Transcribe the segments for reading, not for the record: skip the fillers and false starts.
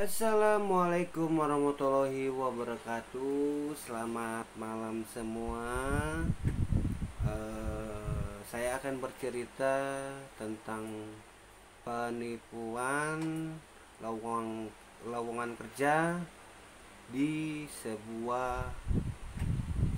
Assalamualaikum warahmatullahi wabarakatuh. Selamat malam semua. Saya akan bercerita tentang penipuan lowongan kerja di sebuah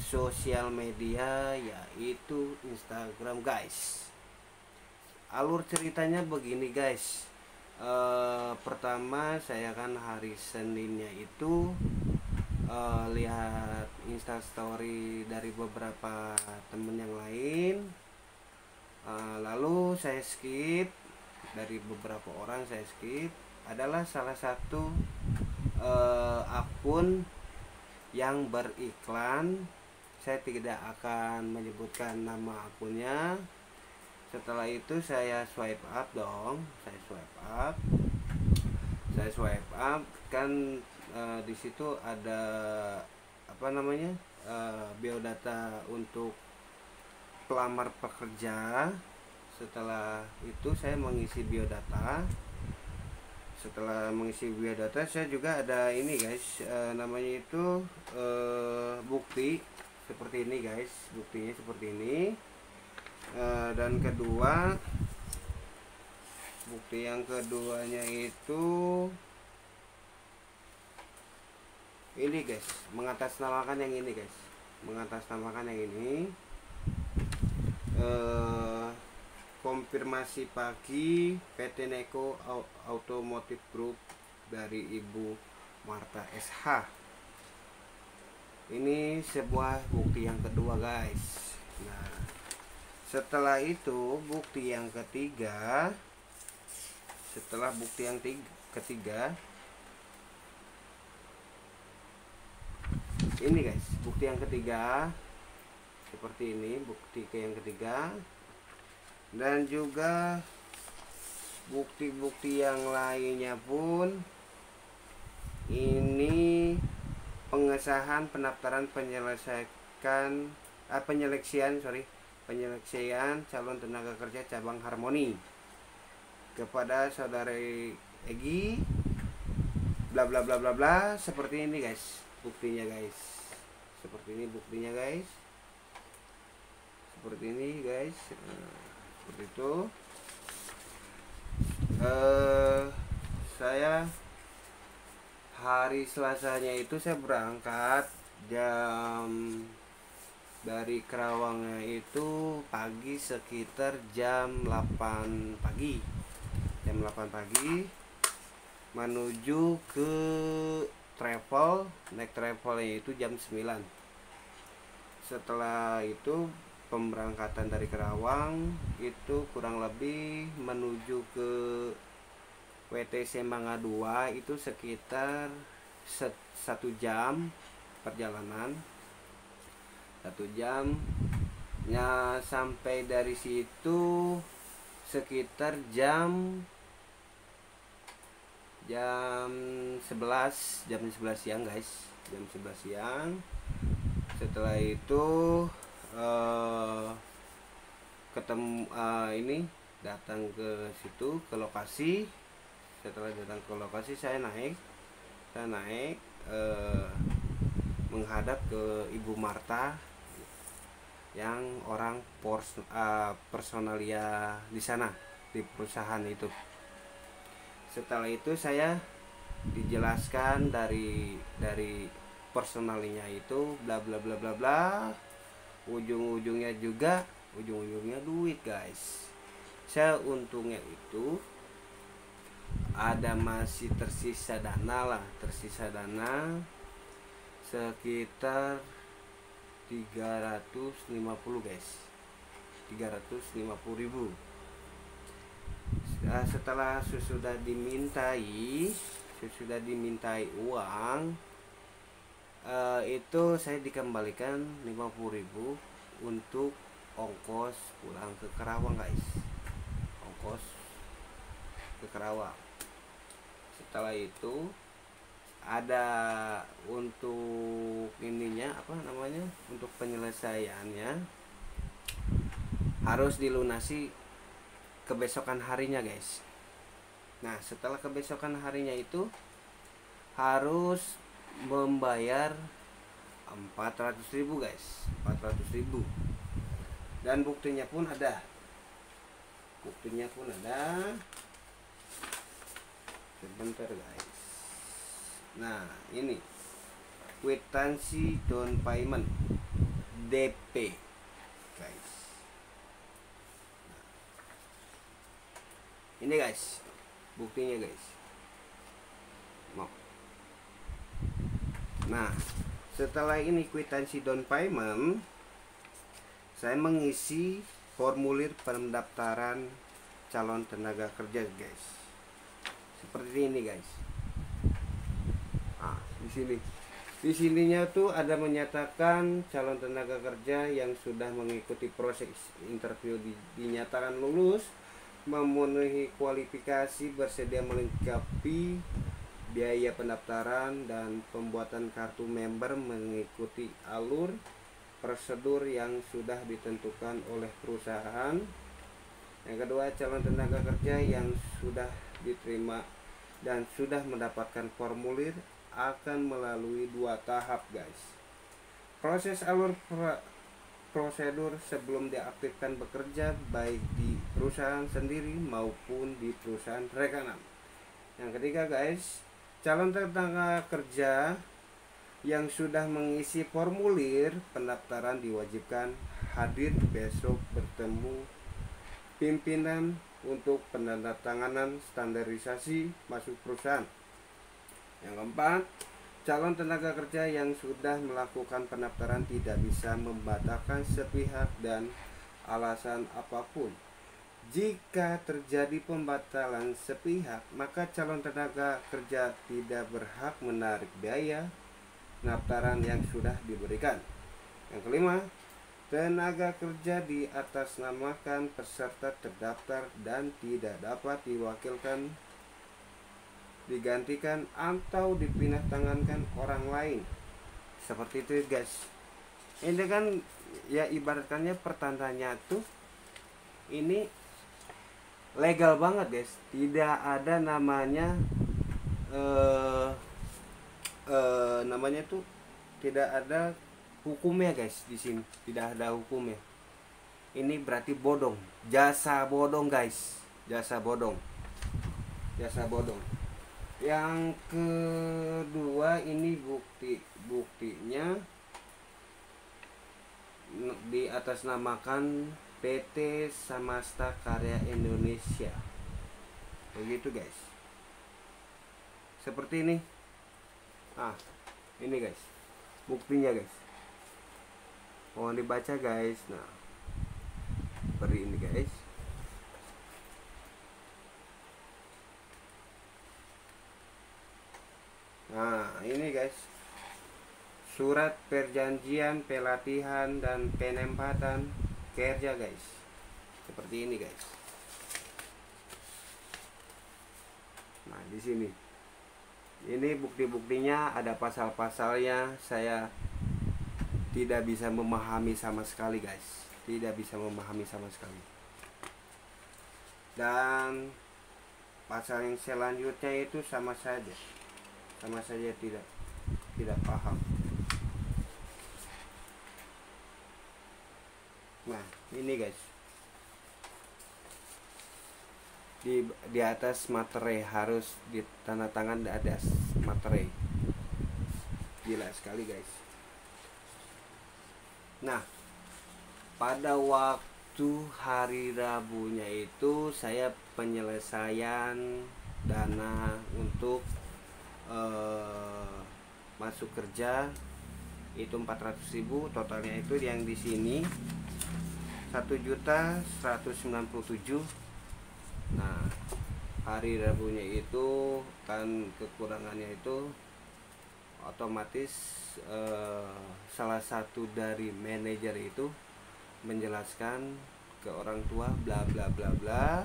sosial media, yaitu Instagram, guys. Alur ceritanya begini, guys. Pertama, saya kan hari Seninnya itu lihat instastory dari beberapa temen yang lain. Lalu saya skip, dari beberapa orang saya skip. Adalah salah satu akun yang beriklan. Saya tidak akan menyebutkan nama akunnya. Setelah itu saya swipe up dong, saya swipe up kan, di situ ada apa namanya, biodata untuk pelamar pekerja. Setelah itu saya mengisi biodata. Setelah mengisi biodata, saya juga ada ini, guys, namanya itu bukti seperti ini, guys. Buktinya seperti ini. Dan kedua, bukti yang keduanya itu ini, guys, mengatasnamakan yang ini, guys, mengatasnamakan yang ini. Konfirmasi pagi PT Neko Automotive Group dari Ibu Marta SH. Ini sebuah bukti yang kedua, guys. Nah, setelah itu bukti yang ketiga. Setelah bukti yang ketiga, ini, guys, bukti yang ketiga seperti ini, bukti yang ketiga. Dan juga bukti-bukti yang lainnya pun ini pengesahan pendaftaran penyeleksian calon tenaga kerja cabang Harmoni kepada saudari Egi, bla bla bla bla bla. Seperti ini, guys, buktinya, guys. Seperti ini buktinya, guys. Seperti ini, guys. Seperti itu. Saya hari Selasanya itu saya berangkat dari Kerawangnya itu pagi, sekitar jam 8 pagi. Menuju ke naik travelnya itu jam 9. Setelah itu pemberangkatan dari Kerawang itu kurang lebih menuju ke WTC Mangga 2 itu sekitar 1 jam perjalanan. 1 jam. Sampai dari situ sekitar jam 11 siang, guys. Jam 11 siang. Setelah itu ketemu ini datang ke situ, ke lokasi. Setelah datang ke lokasi, saya naik menghadap ke Ibu Marta yang orang personalia di sana, di perusahaan itu. Setelah itu saya dijelaskan dari personalinya itu bla bla bla bla bla. Ujung-ujungnya duit, guys. Saya untungnya itu ada masih tersisa dana sekitar 350, guys. 350.000. Setelah sudah dimintai uang, itu saya dikembalikan 50.000 untuk ongkos pulang ke Kerawang, guys. Ongkos ke Kerawang. Setelah itu ada untuk ininya, apa namanya, untuk penyelesaiannya harus dilunasi kebesokan harinya, guys. Nah, setelah kebesokan harinya itu harus membayar 400.000 guys, 400.000. Dan buktinya pun ada, sebentar guys. Nah ini kwitansi down payment DP guys. Ini guys buktinya guys. Nah setelah ini kwitansi down payment, saya mengisi formulir pendaftaran calon tenaga kerja guys. Seperti ini guys. Nah, di sininya tuh ada menyatakan calon tenaga kerja yang sudah mengikuti proses interview dinyatakan lulus, memenuhi kualifikasi, bersedia melengkapi biaya pendaftaran dan pembuatan kartu member, mengikuti alur prosedur yang sudah ditentukan oleh perusahaan. Yang kedua, calon tenaga kerja yang sudah diterima dan sudah mendapatkan formulir akan melalui 2 tahap guys. Proses alur prosedur sebelum diaktifkan bekerja, baik di perusahaan sendiri maupun di perusahaan rekanan. Yang ketiga guys, calon tenaga kerja yang sudah mengisi formulir pendaftaran diwajibkan hadir besok bertemu pimpinan untuk penandatanganan standarisasi masuk perusahaan. Yang keempat, calon tenaga kerja yang sudah melakukan pendaftaran tidak bisa membatalkan sepihak dan alasan apapun. Jika terjadi pembatalan sepihak, maka calon tenaga kerja tidak berhak menarik biaya pendaftaran yang sudah diberikan. Yang kelima, tenaga kerja diatasnamakan peserta terdaftar dan tidak dapat diwakilkan, digantikan atau dipindah tangankan orang lain. Seperti itu guys. Ini kan ya ibaratkannya pertandanya tuh ini legal banget guys. Tidak ada namanya namanya tuh tidak ada hukumnya guys. Di sini tidak ada hukumnya. Ini berarti bodong, jasa bodong guys, jasa bodong. Yang kedua, ini buktinya di atasnamakan PT Samasta Karya Indonesia. Begitu guys. Seperti ini. Ini guys buktinya guys. Mohon dibaca guys. Nah seperti ini guys. Nah ini guys, surat perjanjian pelatihan dan penempatan kerja guys. Seperti ini guys. Nah di sini ini bukti-buktinya, ada pasal-pasalnya. Saya tidak bisa memahami sama sekali guys, tidak bisa memahami sama sekali. Dan pasal yang selanjutnya itu sama saja tidak paham. Nah ini guys, di atas materai harus ditandatangan, di atas materai. Gila sekali guys. Nah pada waktu hari Rabunya itu saya penyelesaian dana untuk masuk kerja itu 400.000. Totalnya itu yang di sini 1.197.000. Nah hari Rabunya itu kan kekurangannya itu otomatis salah satu dari manajer itu menjelaskan ke orang tua bla bla bla bla,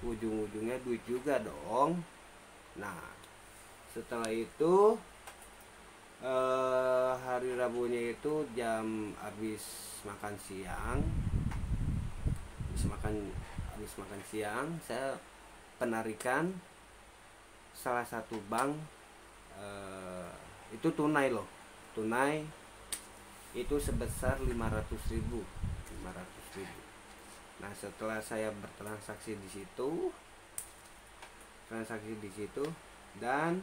ujung-ujungnya duit juga dong. Nah setelah itu hari Rabunya itu jam habis makan siang, saya penarikan salah satu bank itu tunai loh, tunai itu sebesar 500.000. Nah setelah saya bertransaksi di situ, dan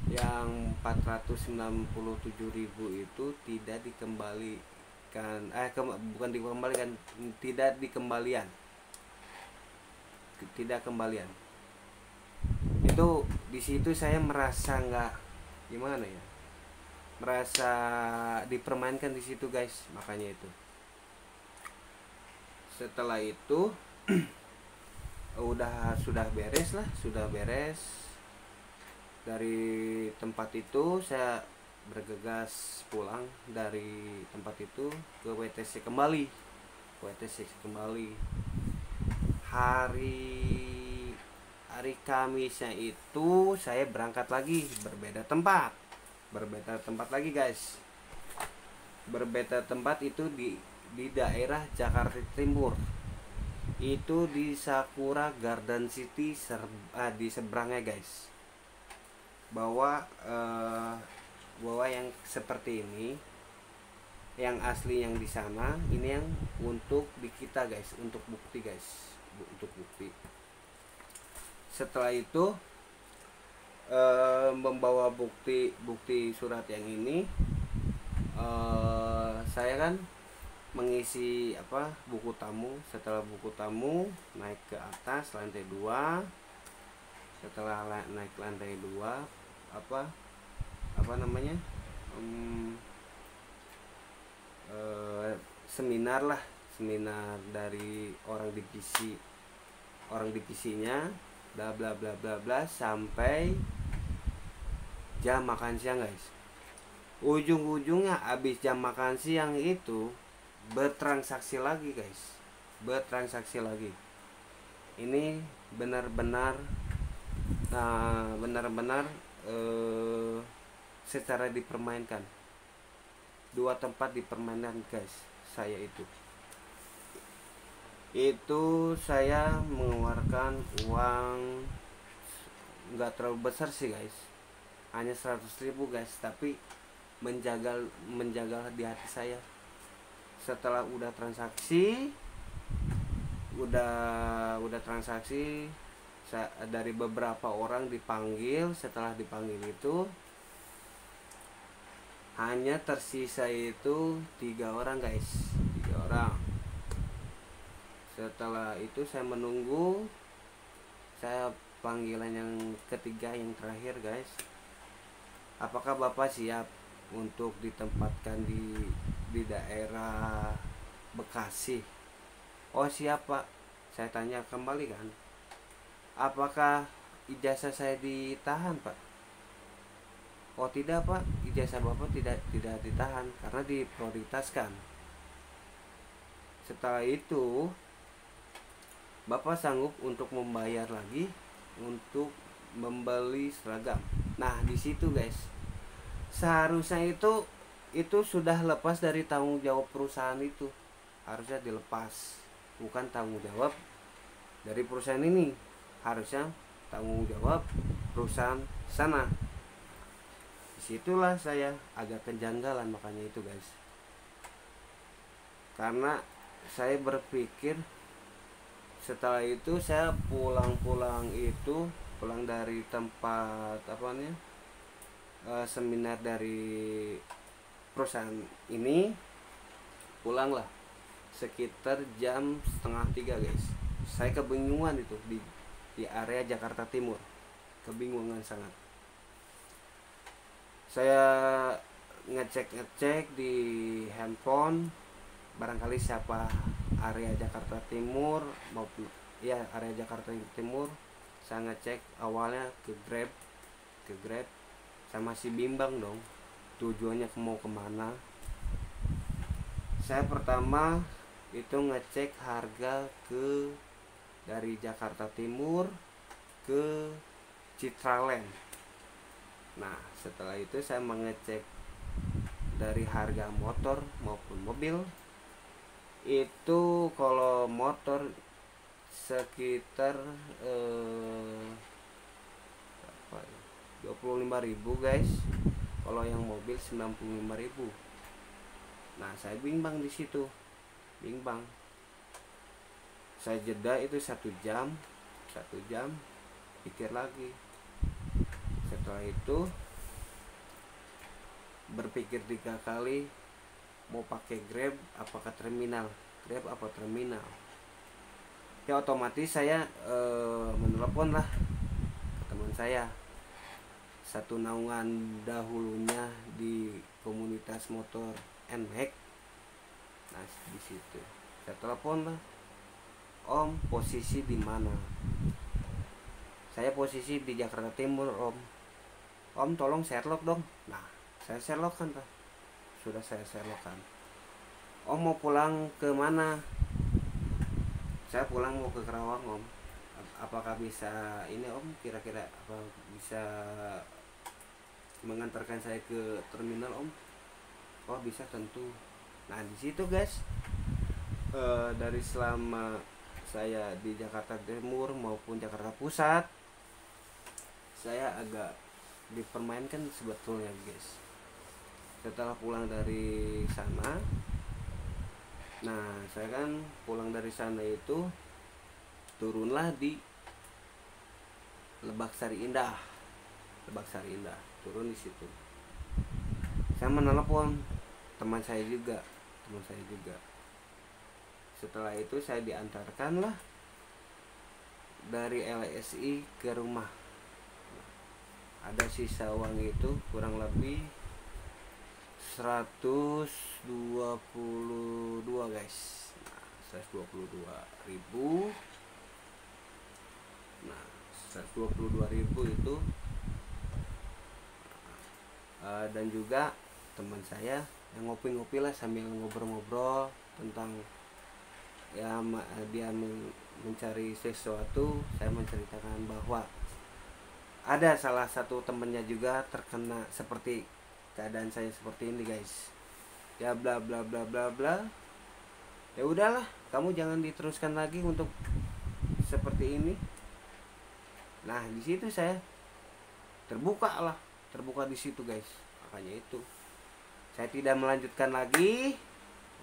yang 497.000 itu tidak dikembalikan, bukan dikembalikan, tidak kembalian. Itu di situ saya merasa nggak gimana ya, merasa dipermainkan di situ guys. Makanya itu setelah itu sudah beres dari tempat itu. Saya bergegas pulang dari tempat itu ke WTC kembali. Hari Kamisnya itu saya berangkat lagi, berbeda tempat lagi guys. Berbeda tempat itu di daerah Jakarta Timur, itu di Sakura Garden City, di seberangnya guys. Bawa yang seperti ini, yang asli yang di sana, ini yang untuk di kita guys, untuk bukti guys, untuk bukti. Setelah itu membawa bukti surat yang ini, saya kan mengisi buku tamu. Setelah buku tamu, naik ke atas lantai 2. Setelah naik lantai 2, seminar dari orang divisinya, bla bla bla bla bla, sampai jam makan siang guys. Ujung-ujungnya habis jam makan siang itu bertransaksi lagi guys, ini benar-benar secara dipermainkan. 2 tempat dipermainkan guys. Saya itu saya mengeluarkan uang nggak terlalu besar sih guys, hanya 100.000 guys, tapi menjaga di hati saya. Setelah udah transaksi dari beberapa orang dipanggil. Setelah dipanggil itu hanya tersisa itu 3 orang guys, 3 orang. Setelah itu saya menunggu, saya panggilan yang ketiga, yang terakhir guys. Apakah Bapak siap untuk ditempatkan di daerah Bekasi? Oh siap Pak. Saya tanya kembali kan, apakah ijazah saya ditahan Pak? Oh tidak Pak, ijazah Bapak tidak ditahan karena diprioritaskan. Setelah itu Bapak sanggup untuk membayar lagi untuk membeli seragam. Nah di situ guys, seharusnya itu sudah lepas dari tanggung jawab perusahaan. Itu harusnya dilepas, bukan tanggung jawab dari perusahaan ini, harusnya tanggung jawab perusahaan sana. Disitulah saya agak kejanggalan, makanya itu guys, karena saya berpikir. Setelah itu saya pulang dari tempat seminar dari perusahaan ini, pulanglah sekitar jam 2:30 guys. Saya kebingungan itu di area Jakarta Timur, kebingungan sangat. Saya ngecek di handphone, barangkali siapa area Jakarta Timur maupun area Jakarta Timur. Saya ngecek awalnya ke Grab, saya masih bimbang dong tujuannya mau kemana. Saya pertama itu ngecek harga dari Jakarta Timur ke Citraland. Nah setelah itu saya mengecek dari harga motor maupun mobil. Itu kalau motor sekitar 25.000 guys, kalau yang mobil 95.000. Nah saya bimbang di situ, bimbang. Saya jeda itu 1 jam, pikir lagi. Setelah itu berpikir 3 kali, mau pakai Grab apakah terminal, Grab apa terminal. Ya otomatis saya menelepon lah ke teman saya, satu naungan dahulunya di komunitas motor NMAX. Nah di situ saya telepon lah, Om posisi di mana? Saya posisi di Jakarta Timur Om. Om tolong Sherlock dong. Nah saya Sherlockkan lah, sudah saya Sherlockkan. Om mau pulang ke mana? Saya pulang mau ke Kerawang Om. Apakah bisa ini Om, kira-kira apa bisa mengantarkan saya ke terminal Om? Oh bisa tentu. Nah di situ guys, dari selama saya di Jakarta Timur maupun Jakarta Pusat, saya agak dipermainkan sebetulnya guys. Setelah pulang dari sana, nah saya kan pulang dari sana itu turunlah di Lebak Sari Indah, turun di situ. Saya menelepon teman saya juga. Setelah itu saya diantarkan lah dari LSI ke rumah. Ada sisa uang itu kurang lebih 122 guys. Nah 122.000. Nah 122.000 itu dan juga teman saya yang ngopi-ngopi lah sambil ngobrol-ngobrol tentang ya dia mencari sesuatu. Saya menceritakan bahwa ada salah satu temennya juga terkena seperti keadaan saya seperti ini guys. Ya bla bla bla bla bla. Ya udahlah, kamu jangan diteruskan lagi untuk seperti ini. Nah di situ saya terbuka di situ guys. Makanya itu saya tidak melanjutkan lagi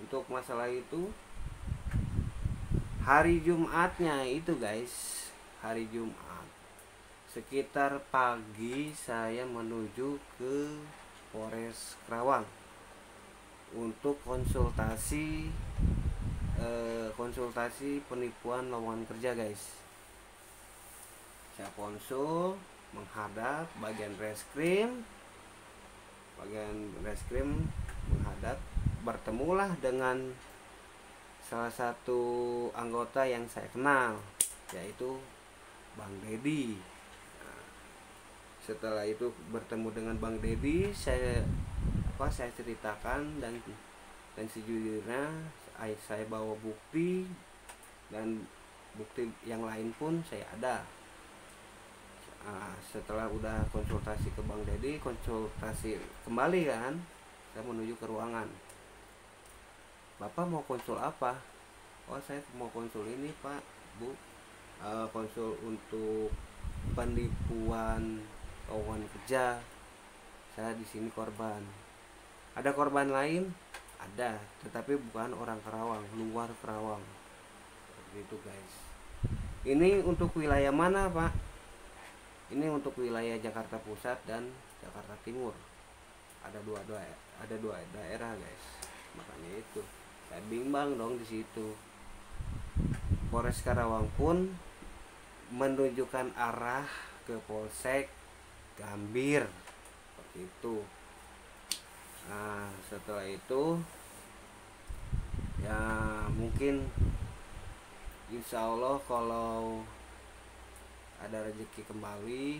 untuk masalah itu. Hari Jumatnya itu guys, hari Jumat sekitar pagi saya menuju ke Polres Kerawang untuk konsultasi penipuan lowongan kerja guys. Saya konsul, menghadap bagian reskrim, menghadap, bertemulah dengan salah satu anggota yang saya kenal, yaitu Bang Dedi. Nah, setelah itu bertemu dengan Bang Dedi, saya ceritakan dan sejujurnya saya bawa bukti dan bukti yang lain pun saya ada. Nah, setelah udah konsultasi ke Bang Dedi, konsultasi kembali kan, saya menuju ke ruangan. Bapak mau konsul apa? Oh saya mau konsul ini Pak, Bu, konsul untuk penipuan lowongan kerja. Saya di sini korban. Ada korban lain? Ada, tetapi bukan orang Kerawang, luar Kerawang. Gitu guys. Ini untuk wilayah mana Pak? Ini untuk wilayah Jakarta Pusat dan Jakarta Timur. Ada dua daerah guys. Makanya itu saya bimbang dong di situ. Polres Karawang pun menunjukkan arah ke Polsek Gambir seperti itu. Nah setelah itu ya mungkin insya Allah kalau ada rezeki kembali,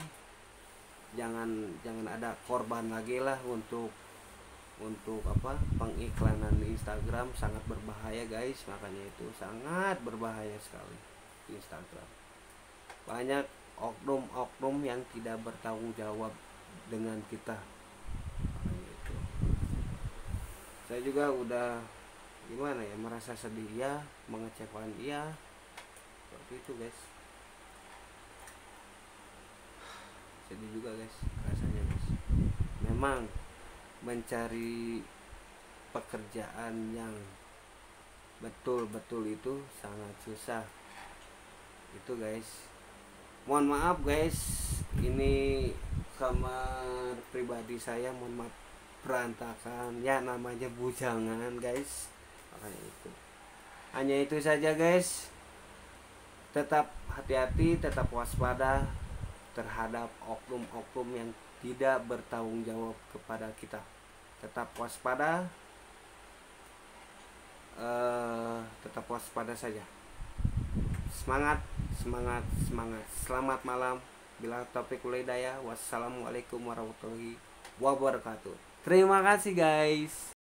jangan ada korban lagi lah untuk pengiklanan di Instagram. Sangat berbahaya guys, makanya itu sangat berbahaya sekali di Instagram. Banyak oknum-oknum yang tidak bertanggung jawab dengan kita. Makanya itu saya juga udah gimana ya, merasa sedih ya, mengecewakan dia seperti itu guys. sedih juga guys rasanya guys. Memang mencari pekerjaan yang betul-betul itu sangat susah itu guys. Mohon maaf guys, ini kamar pribadi saya, mohon maaf berantakan ya, namanya bujangan guys. Makanya itu, hanya itu saja guys. Tetap hati-hati, tetap waspada terhadap oknum-oknum yang tidak bertanggung jawab kepada kita. Tetap waspada, tetap waspada saja. Semangat, semangat, semangat. Selamat malam. Bila taufiq wal hidayah. Wassalamualaikum warahmatullahi wabarakatuh. Terima kasih guys.